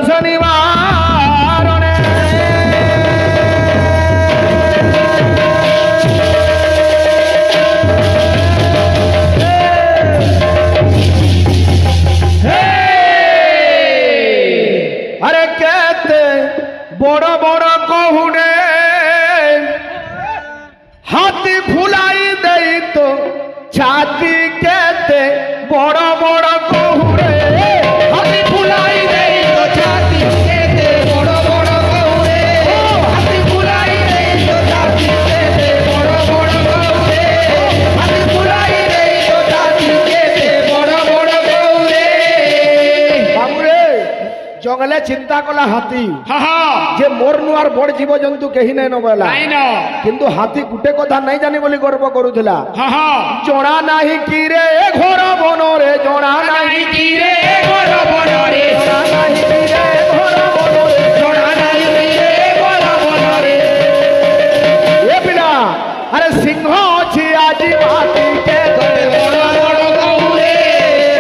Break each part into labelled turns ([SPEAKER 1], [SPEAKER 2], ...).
[SPEAKER 1] দংশ নিবারণে আরে কেতে বড় বড় কহুনে হাতি ফুলাই দেই তো ছাতি কেতে বড় বড় কহুনে হাতি ফুলাই দেই তো ছাতি কেতে বড় বড় কহুনে হাতি ফুলাই দেই তো ছাতি কেতে বড় বড় কহুনে হাতি ফুলাই দেই তো ছাতি কেতে বড় বড় কহুনে বাবুরে জঙ্গলে চিন্তা কলা হাতি যে মোরনু আর বড় জীবজন্তু কেহি নাই নবেলা কিন্তু হাতি গুটে কথা নাই জানি বলি গর্ব করুছিলা জଣା নাহি কি রে ঘর বনরে জଣା নাহি কি রে ঘর বনরে জଣା নাহি কি রে ঘর বনরে জଣା নাহি কি রে ঘর বনরে এ পিলা আরে সিংহ আছে আজি হাতি কে ধরে বড় বড় কৌরে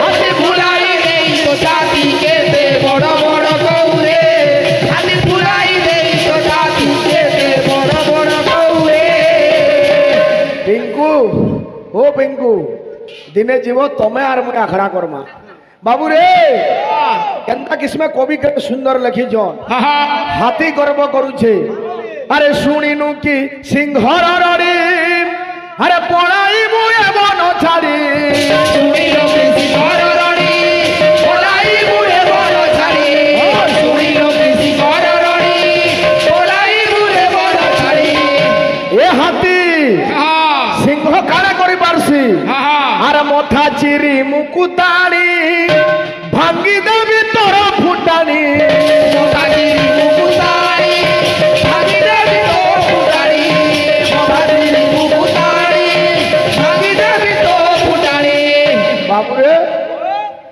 [SPEAKER 1] হাতি ভুলাই দেই তো জাতি কে দে বড় বড় কৌরে হাতি ভুলাই দেই তো জাতি কে দে বড় বড় কৌরে পিঙ্কু ও পিঙ্কু দিনে জীব তুমি আর মুই আখড়া করমা বাবু রে কেনতা কিসমে কবি কে সুন্দর লিখিছন হাতি গর্ব করুছে আরে শুনিনু কি সিংহর রড়ি আরে পড়াই মুয়ে বন ছাড়ি শুনিনু কি সিংহর রড়ি পড়াই মুয়ে বন ছাড়ি শুনিনু কি সিংহর রড়ি পড়াই মুয়ে বন ছাড়ি এ হাতি সিংহ কারা করি পারছি আর মথা চিরি মুকুতানি ভাঙ্গি দেবি তোর ফুটানি মথা চিরি মুকুতানি ভাঙ্গি দেবি তোর ফুটানি মথা চিরি মুকুতানি ভাঙ্গি দেবি তোর ফুটানি বাবুরে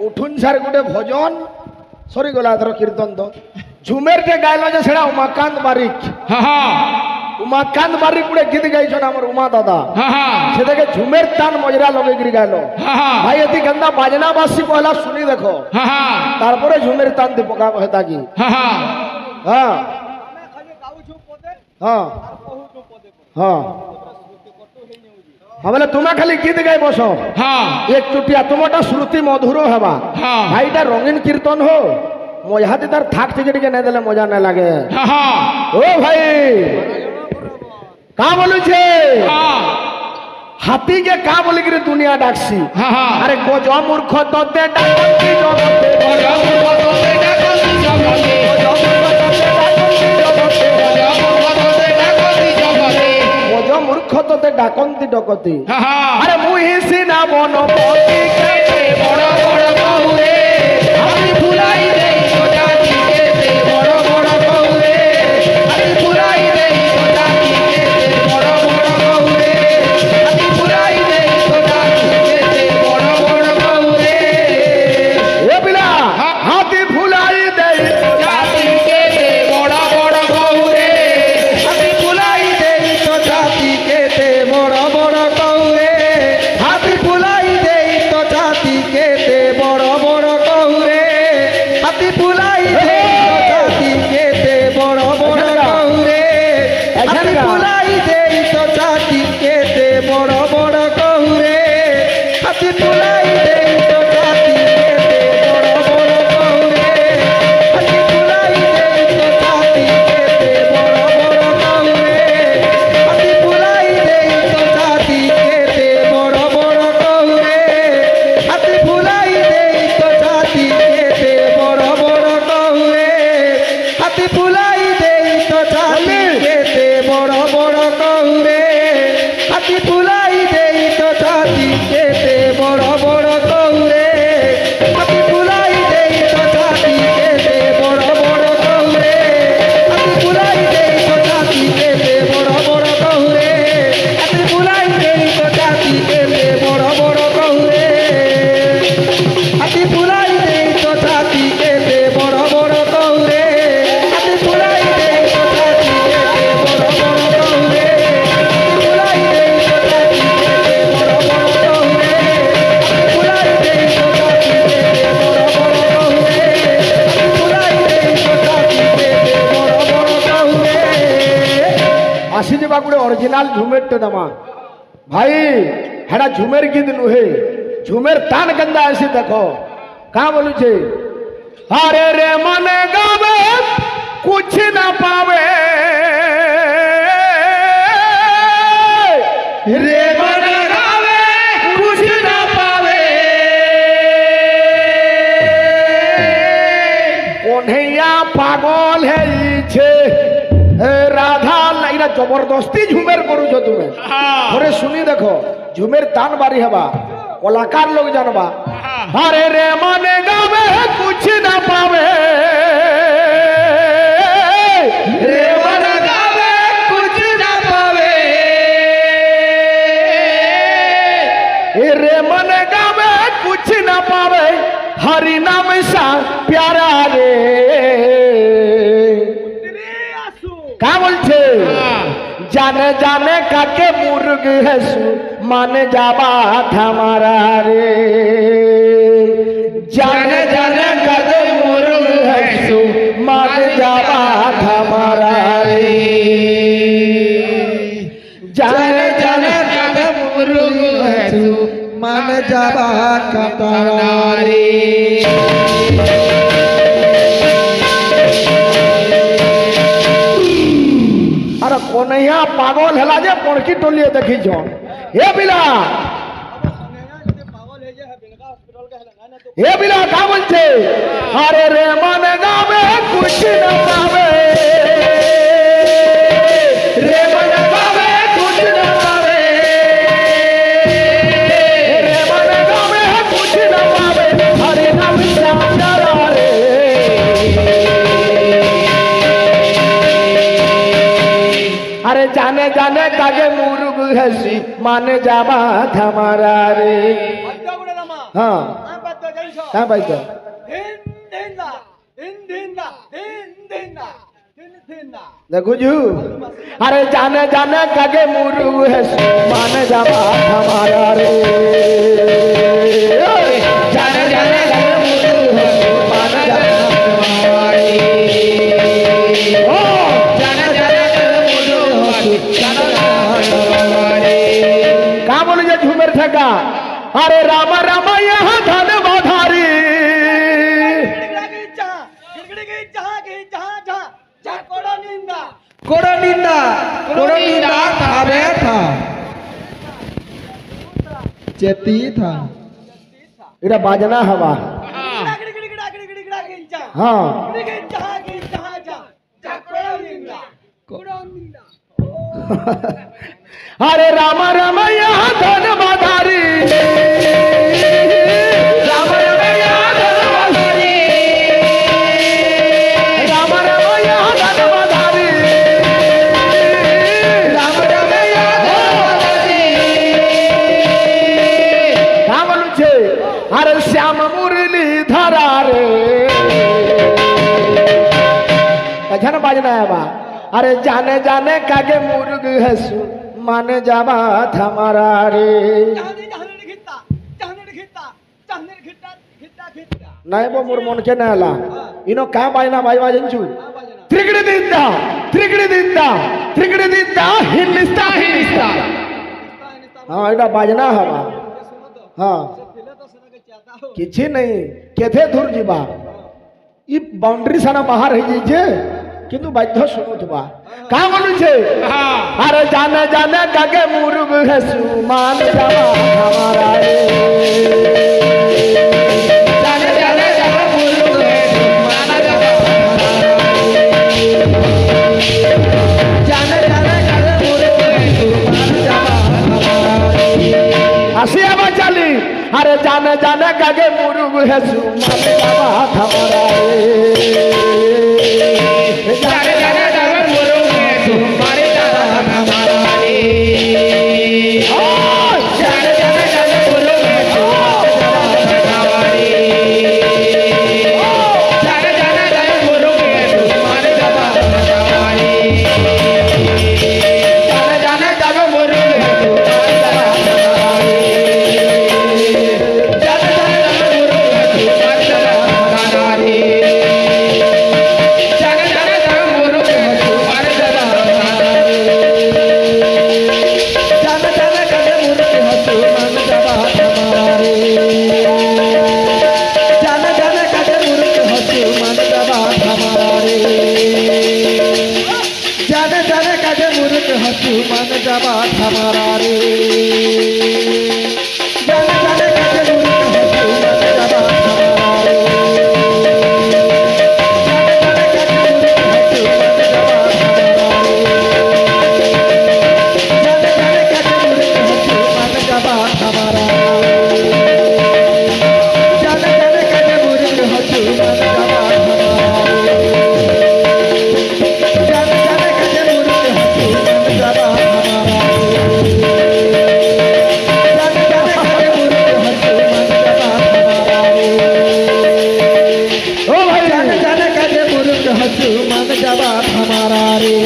[SPEAKER 1] উঠুন সার গোটে ভজন সরি গলা এথর কীর্তন তো ঝুমের যে গাইল যে সেটা উমাকান্ত বারিক উমাকান্ত বারিক গুড়ে গীত গাইছেন আমার উমা দাদা সেটাকে ঝুমের টান মজরা লগাইকি গাইল ভাই এটি কেন্দা বাজনা বাসি পহলা শুনি দেখো তারপরে ঝুমের টান দি পকা হেতা কি হ্যাঁ হ্যাঁ হ্যাঁ বলে তোমা খালি গীত গাই বস এক চুটিয়া তোমাটা শ্রুতি মধুর হবা ভাইটা রঙিন কীর্তন হো মজাতে তার থাক থেকে টিকে না দিলে মজা না লাগে ও ভাই কা বলুছে হাতি কে কা বলি করে দুনিয়া ডাকছি আরে গজ মূর্খ ততে ডাকছি জগতে গজ মূর্খ ততে ডাকছি জগতে গজ মূর্খ ততে ডাকন্তি ডকতি আরে মুহি সিনা বনপতি কেতে বড় বড় কহুরে হাতি ফুলাই দেই তো জাতি কেতে বড় বড় কহুরে হাতি ফুলাই দেই তো জাতি কেতে বড় বড় কহুরে হাতি ফুলাই দেই তো জাতি কেতে বড় বড় কহুরে এ বিলা হাতি ফুলাই দেই তো জাতি কেতে বড় বড় কহুরে হাতি ফুলাই দেই তো জাতি কেতে বড় বড় কহুরে হাতি ফুলাই দেই আসি যাবা গোটে অরিজিনাল ঝুমেরটে দেমা ভাই হেটা ঝুমের গীত নুহে ঝুমের টান কেন্দা আসি দেখো কা বলুছে আরে রে মনে গাবে কুছ না পাবে রে মনে গাবে কুছ না পাবে কন্হैया পাগল হইছে রাধা এটা জবরদস্তি ঝুমের করুছ তুমি ধরে শুনি দেখো ঝুমের তান বাড়ি হবা কলাকার লোক জানবা আরে রে মনে গাবে কুছ না পাবে রে মনে গাবে কুছ না পাবে রে মনে গাবে কুछ না পাবে हरि नाम सा प्यारा रे का बोलছে जाने जाने काके मुर्ग हसु मान जाबा हमारा रे जाने जाने काके मुर्ग हसु मान जाबा हमारा रे जाने जाने काके मुर्ग हसु मान जाबा हमारा रे अरे कन्हैया पागल हेला जे पड़की टोलिए देखी छन ए बिला का बोलछे अरे रे मन गावे कुछ न पावे रे मन गावे कुछ न पावे रे मन गावे कुछ न पावे हरि नाम श्याम प्यारा रे अरे जाने जाने कागे मुर्ग हसी माने जाबा हमारा रे हाँ क्या भाई तो देखो जू अरे जाने जाने कागे मुर्ग हसी माने जाबा हमारा रे जाने जाने कागे मुर्ग हसी माने जाबा हमारा रे का बोले जे झूमर ठेका अरे राम राम यहाँ धन बाधारी कोड़ा निंदा थावे था चेती था इरा बाजना हवा हाँ अरे राम राम यहाँ धन बाधारी राम राम यहाँ धन बाधारी राम राम यहाँ धन बाधारी राम राम यहाँ धन बाधारी का बोलू छे अरे श्याम मुरली धरा रे अच्छा ना बाजना है बा अरे जाने जाने कागे मुर्ग हसु माने जाबा हमारा रे नहीं वो मुर मन के नाला इनो का बायना भाई बाजनचू त्रिगड़ी दिंदा हिंदिस्ता हाँ इटा बाजना हवा हाँ किछि नहीं केथे दूर जीवा ई बाउंड्री साना बाहर है जे किंतु बाध्य शुणुवा का बोलुछे अरे जाने जाने कागे मुर्ग हसु मान जाबा हमारा रे जाने जाने कागे मुर्ग हसु मान जाबा हमारा रे जाने जाने कागे मुर्ग हसु मान जाबा हमारा रे आसिया बचाली अरे जाने जाने कागे मुर्ग हसु मान जाबा हमारा रे जाने जाने कागे मुर्ग हसु मान जाबा हमारा रे जाने जाने कागे मुर्ग हसु मान जाबा हमारा रे जाने जाने कागे मुर्ग हसु मान जाबा हमारा रे जाने जाने कागे मुर्ग हसु मान जाबा हमारा रे जाने जाने कागे मुर्ग हसु मान जाबा हनुमान जावा हमारा रे जाने जाने कैसे मुरीद हनुमान जावा हमारा रे जाने जाने कैसे मुरीद हनुमान जावा हमारा रे जाने जाने कैसे मुरीद हनुमान जावा हमारा जाने जाने कैसे मुरीद हनुमान जावा हमारा रे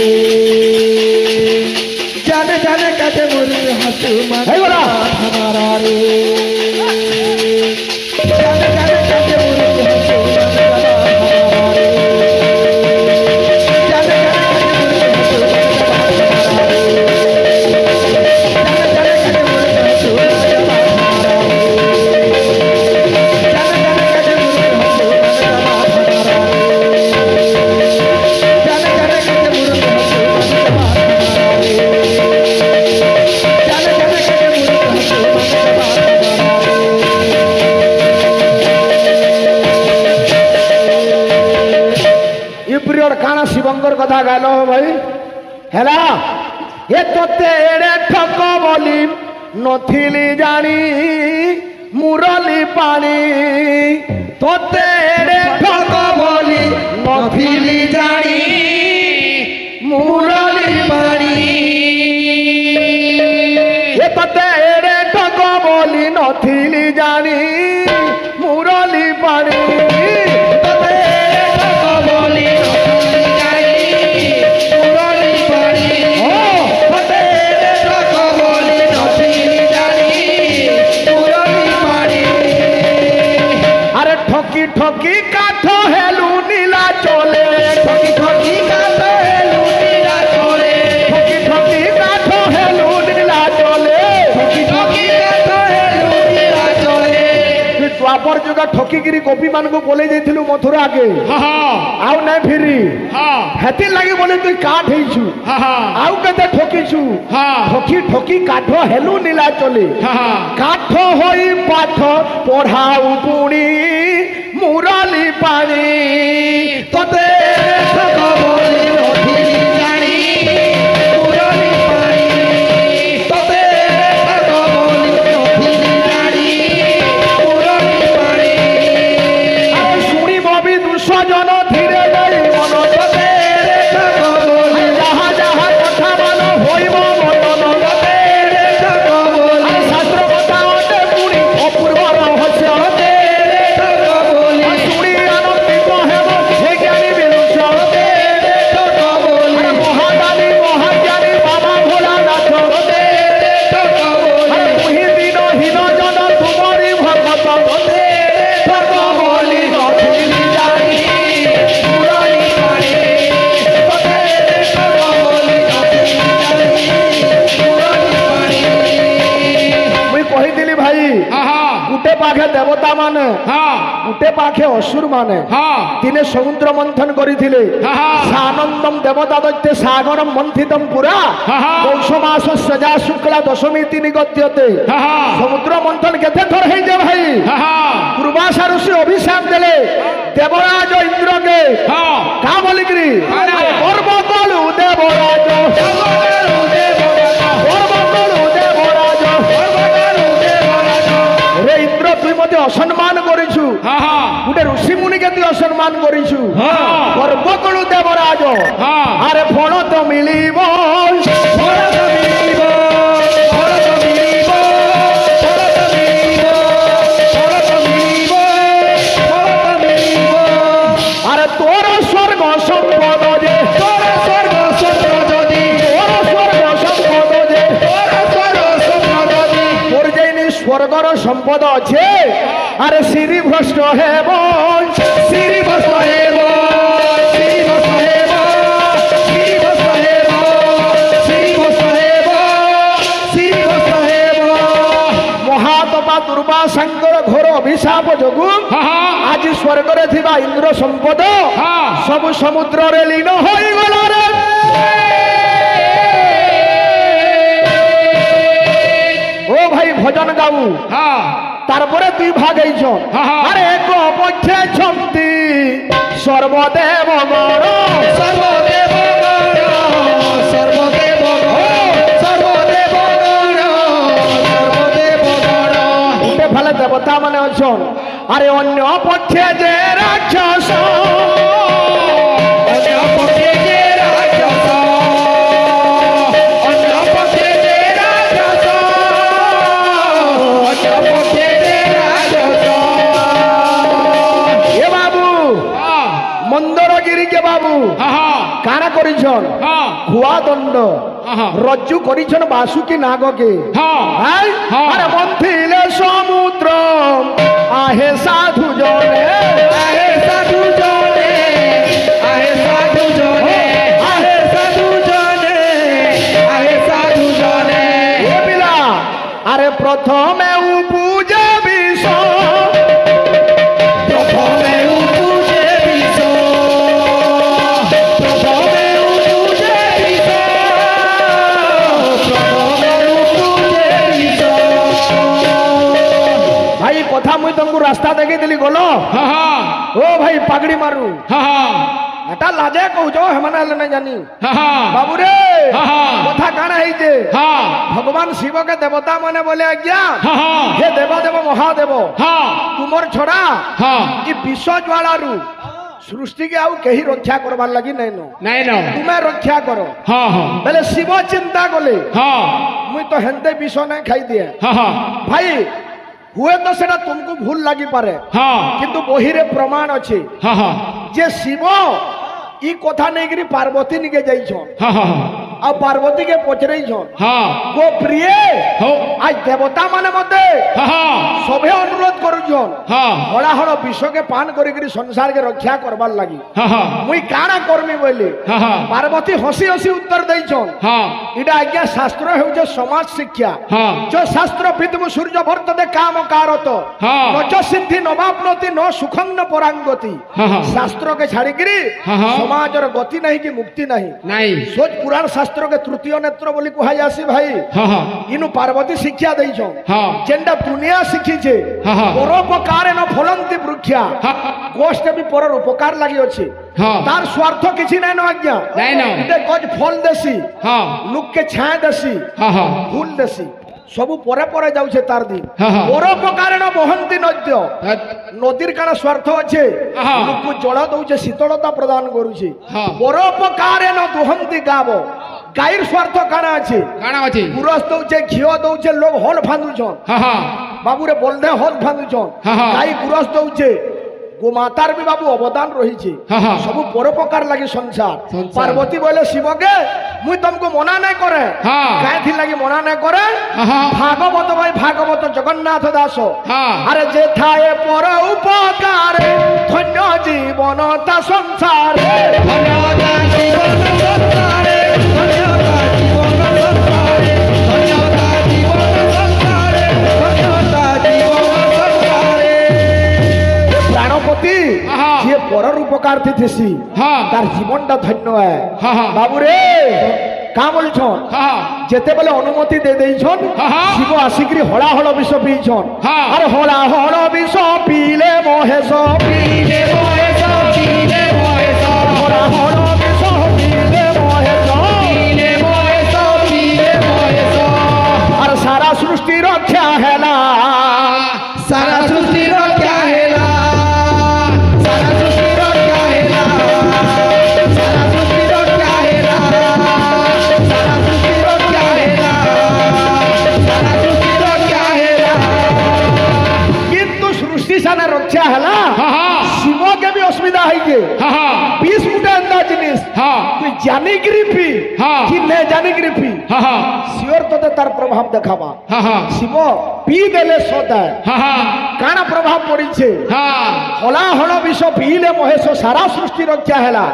[SPEAKER 1] जाने जाने कैसे मुरीद हनुमान जावा हमारा रे जाने जाने कैसे मुरीद हनुमान जावा हमारा रे जाने जाने कैसे मुरीद हनुमान जावा हमारा रे जाने जाने कैसे मुरीद हनुमान जावा हमारा रे काना शिवंकर कथा गालो भाई हेला ये तोते एड़े ठक बोली नथिली जानी मुरली पानी तोते एड़े ठक बोली नथिली जानी मुरली पानी ये तोते एड़े ठक बोली नथिली जानी मुरली पानी ठोकी काठ हेलू नीला चोले ठोकी ठोकी काठ हेलू नीला चोले ठोकी ठोकी काठ हेलू नीला चोले ठोकी ठोकी काठ हेलू नीला चोले द्वापर जुग ठोकीगिरी गोपी मान को बोले जाइथिलु मथुरा के आउ नै फिरी हेति लागि बोले तू काठ हेइछु आउ कते ठोकीछु ठोकी ठोकी काठ हेलू नीला चोले काठ होई पाठ पढ़ाउ पुणी मुरली पानी तोते ठक बोली नथिली जानी मुरली पानी तोते ठक बोली नथिली जानी मुरली पानी अरे सुनी बबी 200 जन धीरे गई मन तोते ठक बोली जहाँ जहाँ कथा मान होइब मतन तोते ठक बोली शास्त्र कथा अटे पुणी अपूर्व रहस्य गुटे पाखे देवता माने गुटे पाखे असुर माने तिने समुद्र मंथन करिथिले सानंदम देवता दैत्य सागरम मंथितम पुरा पौष मास सजा शुक्ला दशमी तीन गत्यते समुद्र मंथन केते थर हे जे भाई पूर्वाशा ऋषि अभिशाप देले देवराज इंद्र के का बोली करी गर्व कलु देवराज मते असम्मान करिछु गुटे ऋषि मुनि के असम्मान करिछु गर्व कलु देवराज अरे फल तो मिलिबो फल तो मिलिबो फल तो मिलिबो फल तो मिलिबो फल तो मिलिबो फल तो मिलिबो अरे तोर स्वर्ग संपद जे तोर स्वर्ग संपद जे तोर स्वर्ग संपद जे तोर स्वर्ग संपद जे तोर जेनी स्वर्गर संपद আছে আরে শ্রী ভ্রষ্ট হেব শ্রী ভ্রষ্ট হেব শ্রী ভ্রষ্ট হেব শ্রী ভ্রষ্ট হেব শ্রী ভ্রষ্ট হেব শ্রী ভ্রষ্ট হেব মহাতপা দুর্বাসাঙ্কর ঘোর অভিশাপ যোগু আজ স্বর্গরে থিবা ইন্দ্র সম্পদ সব সমুদ্রে লীন হয়ে গল রে ভজন গাউ তারপরে দুই ভাগ হইছন আরে এক পক্ষে ছন্তি সর্বদেব গণ সর্বদেব গণ সর্বদেব গণ সর্বদেব গণ সর্বদেব গণ উঠে ফেলে দেবতা মানে অছন আরে অন্য পক্ষে যে রাক্ষস বাবু কারা করিছন খুয়া দণ্ড রজ্জু করিছন বাসুকি নাগকে আরে মন্থিলে সমুদ্র আহে সাধু জনে আহে সাধু জনে আহে সাধু জনে আহে সাধু জনে আহে সাধু জনে এ বিলা আরে প্রথমে উপজে বিষ কথা মুই তোমাকে রাস্তা দেখে দিলি গলো ও ভাই পাগড়ি মারু এটা লাজে কৌছ হেমানে হলে না জানি বাবু রে কথা কানা হইছে ভগবান শিবকে দেবতা মানে বলে আজ্ঞা হে দেবদেব মহাদেব তুমর ছড়া ই বিশ্ব জ্বালারু সৃষ্টি কে আউ কেহি রক্ষা করবার লাগি নাই ন তুমি রক্ষা করো বেলে শিব চিন্তা কলে মুই তো হেনতে বিষ নাই খাই দিয়ে ভাই हुए तो सेटा तुमको भूल लगी पारे किंतु बहिरे प्रमाण अच्छे जे शिव ई कथा नहीं करी पार्वती निके जाइछन अब पार्वती के पचरइछन गो प्रिय आज देवता माने मते सभे अनुरोध करूछन हड़ा हड़ा विश्व के पान करी करी संसार के रक्षा करबार लागि मुई काना करमी बोले पार्वती हसी हसी उत्तर दैछन इडा आज्ञा शास्त्र हेउजे समाज शिक्षा जो शास्त्र विद्म सूर्य भर्त दे काम कारत नच सिद्धि नवापनति न सुखं न परांगति शास्त्र के छाड़ी करी समाजर गति नहीं कि मुक्ति नहीं सोच पुराण शास्त्र के तृतीय नेत्र बोली कुहाई आसी भाई इनु पार्वती शिक्षा दैछो जेंडा दुनिया शिखी छे परोपकार न फलंती वृक्षा गोष्ठ भी परर उपकार लागि अछि तार स्वार्थ किछि नै न आज्ञा इते गज फल देसी लोक के छाया देसी फूल देसी सबु परे परे जाउछे तार दिन परोपकार न बहंती नद्य नदीर काना स्वार्थ अच्छे लोक जल दउछे शीतलता प्रदान करूछे परोपकार न दुहंती गाव गाईर स्वार्थ काना अच्छे गुरस दउछे घिओ दउछे लोग हल फांदुछन बाबू रे बोलदे हल फांदुछन गाई गुरस दउछे गोमातार भी बाबू अवदान रही सब परोपकार लगी संसार पार्वती बोले शिव के मुई तुमको मना नहीं करे कहीं लगी मना नहीं करे भागवत भाई भागवत जगन्नाथ दास अरे जे थाए पर उपकार धन्य जीवन ता संसार ये परर उपकार थी तार जीवन टा धन्य है बाबू रे का बोलछन जेते बेले अनुमति दे देछन शिव आसिकरी हला हल विष पीछन अरे हला हल विष पीले महेश पीले महेश पीले महेश हला हल विष पीले महेश पीले महेश पीले महेश अरे सारा सृष्टि रक्षा हैला सारा सृष्टि रक्षा हैला रक्षा है शिव के भी असुविधा है 20 फुट अंदाज जिनिस तू जानी पी कि ने जानी पी सियोर तो तार प्रभाव देखाबा शिव पी देले सदा काना प्रभाव पड़ी छे हला हल विष पीले महेश सारा सृष्टि रक्षा हैला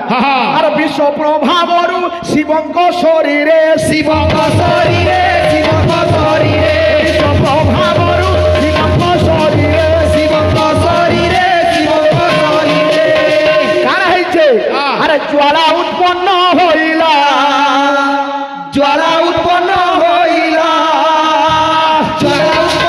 [SPEAKER 1] और विष प्रभावरु शिवंक शरीरे शिवंक शरीरे शिवंक शरीरे विष प्रभावरु शिवंक शरीरे अरे ज्वाला उत्पन्न होइला ज्वाला उत्पन्न होइला ज्वाला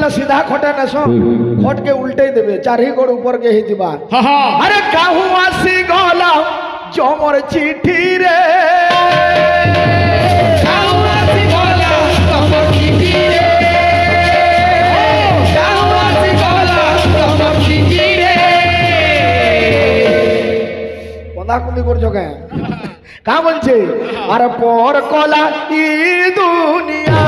[SPEAKER 1] বেলা সিধা খটে নেস খট কে উল্টে দেবে চারি গোড় উপর কে হি দিবা
[SPEAKER 2] হ্যাঁ হ্যাঁ
[SPEAKER 1] আরে কাহু আসি গলা জমর চিঠি রে কোনাকুনি করছো কেন কা বলছে আর পর কলা ই দুনিয়া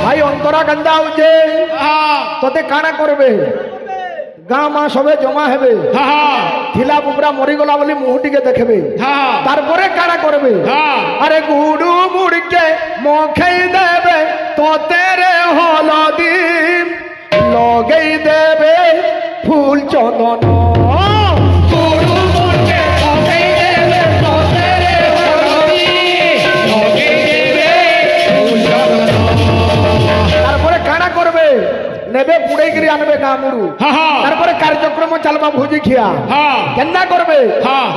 [SPEAKER 1] ভাই অন্তরা গন্দা হচ্ছে তোতে কাଣା করবে গাঁ মা সবে জমা হবে থিলা বুবরা মরিগলা বলি মুহুটিকে দেখবে তারপরে কাଣା করবে আরে গুড়ু মুড়কে মখাই দেবে তোতে রে হলদি লগেই দেবে ফুল চন্দন তারপরে কানা করবে নেবে পুড়াই করে আনবে গামুড়ু তারপরে কার্যক্রম চালবা ভোজি খিয়া কেনা করবে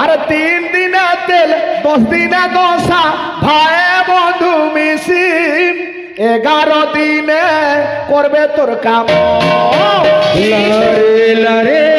[SPEAKER 1] আরে 3 দিনা তেল 10 দিনা দশা ভাই বন্ধু মিশি 11 দিনে করবে তোর কাম লরে লরে